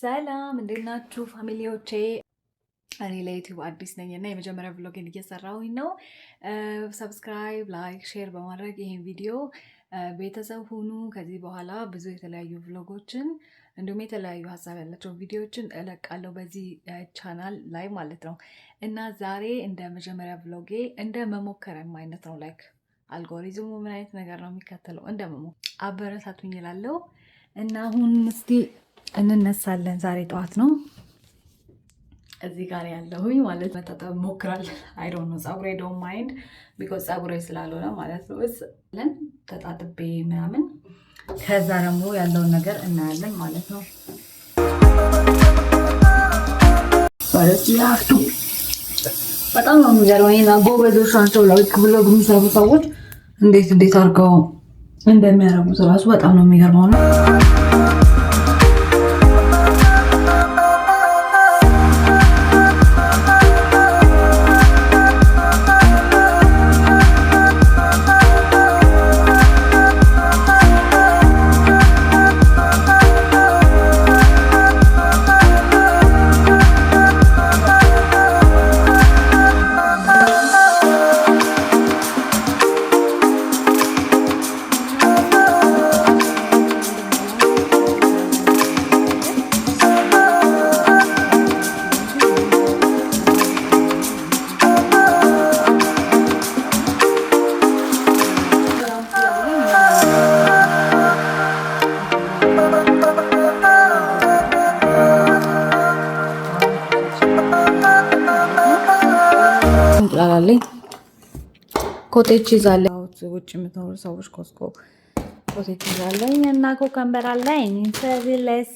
ሰላም እንዴት ናችሁ ፋሚሊዎቼ? እኔ ለዩቲዩብ አዲስ ነኝ እና የመጀመሪያ ብሎጌን እየሰራሁኝ ነው። ሰብስክራይብ፣ ላይክ፣ ሼር በማድረግ ይሄን ቪዲዮ ቤተሰብ ሁኑ። ከዚህ በኋላ ብዙ የተለያዩ ብሎጎችን እንዲሁም የተለያዩ ሀሳብ ያላቸው ቪዲዮዎችን እለቃለሁ በዚህ ቻናል ላይ ማለት ነው። እና ዛሬ እንደ መጀመሪያ ብሎጌ እንደ መሞከርም አይነት ነው። ላይክ አልጎሪዝሙ ምን አይነት ነገር ነው የሚከተለው እንደ መሞከር አበረታቱኝ እላለሁ። እና አሁን እስቲ እንነሳለን። ዛሬ ጠዋት ነው እዚህ ጋር ያለሁኝ ማለት መታጠብ ሞክራለን። አይ ዶንት ኖ ፀጉሬ ዶንት ማይንድ ቢኮዝ ፀጉሬ ስላልሆነ ማለት ነው። እስለን ተጣጥቤ ምናምን ከዛ ደግሞ ያለውን ነገር እናያለን ማለት ነው። በጣም ነው የሚገርመኝ እና ጎበዞች ናቸው። ላይክ ብሎግ የሚሰሩ ሰዎች እንዴት አድርገው እንደሚያደርጉት እራሱ በጣም ነው የሚገርመው ነው። ኮቴች ይዛለኝ ውጭ የምትኖሩ ሰዎች ኮስኮ ኮቴች ይዛለኝ እና ኮከምበር አለኝ ሰብለስ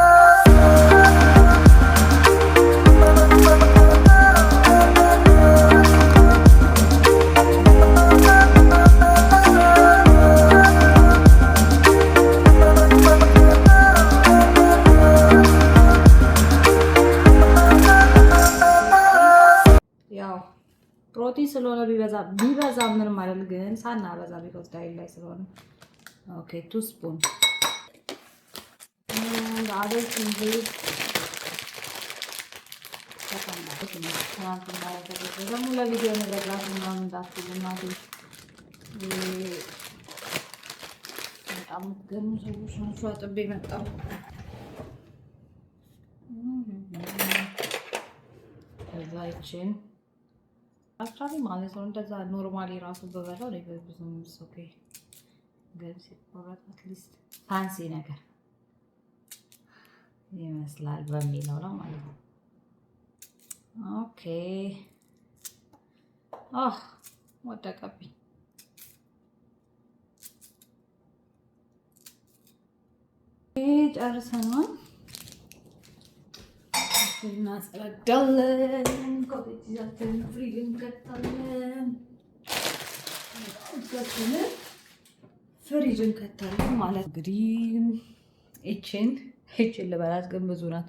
ፕሮቲን ስለሆነ ቢበዛ ምንም አይደል፣ ግን ሳናበዛ ቢኮዝ ዳይት ላይ ስለሆነ ኦኬ 2 ስፑን አደስ እንጂ ደግሞ ለቪዲዮ ነገራት ምናምን እንዳትሉ እናቴ። በጣም የምትገርሙ ሰዎች ናቸው። አጥቤ መጣሁ። ከዛ ይችን አክቹዋሊ ማለት ነው እንደዛ ኖርማሊ ራሱ በበላው ላይ ብዙም ኦኬ ግን ሲቆረጥ አትሊስት ፋንሲ ነገር ይመስላል በሚለው ነው ማለት ነው። ኦኬ ወደቀብኝ። ጨርሰናል። እናጸዳለን። ኮቴጃችንን ፍሪጅ እንከታለን። ፍሪጅ እንከታለን ማለት እንግዲህ ይችን ልበላት ግን ብዙ ናት።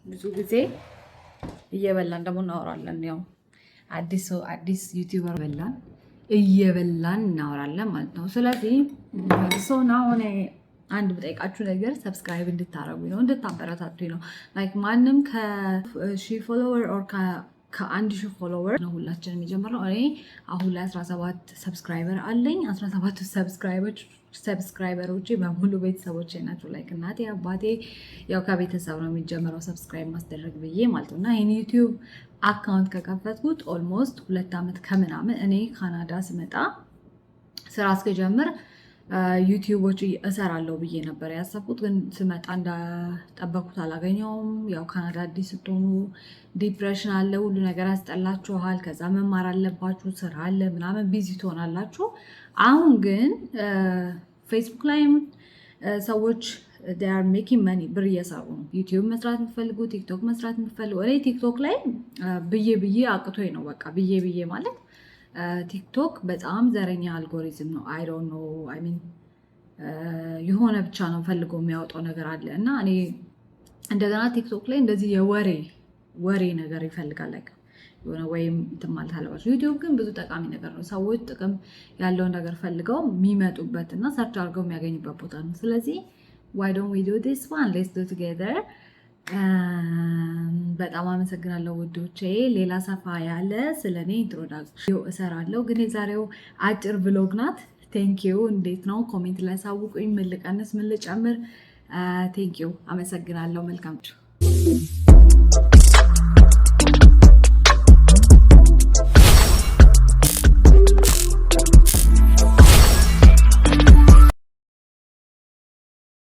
ብዙ ጊዜ እየበላን ደግሞ እናወራለን። ያው አዲስ ዩቲዩበር እየበላን እናወራለን ማለት ነው። ስለዚህ ሶና ሆነ አንድ በጠይቃችሁ ነገር ሰብስክራይብ እንድታረጉኝ ነው፣ እንድታበረታቱኝ ነው። ላይክ ማንም ከ1000 ፎሎወር ኦር ከ1000 ፎሎወር ነው ሁላችንም የጀመርነው። እኔ አሁን ላይ 17 ሰብስክራይበር አለኝ። 17 ሰብስክራይበሮቼ በሙሉ ቤተሰቦቼ ናቸው። ላይክ እናቴ አባቴ፣ ያው ከቤተሰብ ነው የሚጀምረው ሰብስክራይብ ማስደረግ ብዬ ማለት ነው። እና ይሄን ዩቲዩብ አካውንት ከከፈትኩት ኦልሞስት 2 ዓመት ከምናምን እኔ ካናዳ ስመጣ ስራ እስከጀምር ዩቲዩቦች እሰራለሁ ብዬ ነበር ያሰብኩት። ግን ስመጣ እንዳጠበኩት አላገኘውም። ያው ካናዳ አዲስ ስትሆኑ ዲፕሬሽን አለ፣ ሁሉ ነገር ያስጠላችኋል። ከዛ መማር አለባችሁ፣ ስራ አለ ምናምን፣ ቢዚ ትሆናላችሁ። አሁን ግን ፌስቡክ ላይም ሰዎች they are making money ብር እየሰሩ ነው። ዩቲዩብ መስራት የምትፈልጉ፣ ቲክቶክ መስራት የምትፈልጉ፣ እኔ ቲክቶክ ላይ ብዬ አቅቶኝ ነው በቃ ብዬ ማለት ቲክቶክ በጣም ዘረኛ አልጎሪዝም ነው። አይ ዶንት ኖ አይ ሚን የሆነ ብቻ ነው ፈልጎ የሚያወጣው ነገር አለ እና እኔ እንደገና ቲክቶክ ላይ እንደዚህ የወሬ ነገር ይፈልጋል like የሆነ ወይም እንትን ማለት አለባቸው። ዩቲዩብ ግን ብዙ ጠቃሚ ነገር ነው። ሰዎች ጥቅም ያለውን ነገር ፈልገው የሚመጡበት እና ሰርች አድርገው የሚያገኙበት ቦታ ነው። ስለዚህ why don't we do this one? Let's do together. በጣም አመሰግናለሁ ውዶቼ። ሌላ ሰፋ ያለ ስለኔ ኢንትሮዳክሽን እሰራለሁ፣ ግን የዛሬው አጭር ብሎግ ናት። ቴንኪዩ። እንዴት ነው? ኮሜንት ላይ ሳውቁኝ። ምን ልቀንስ ምን ልጨምር? ቴንኪዩ። አመሰግናለሁ። መልካም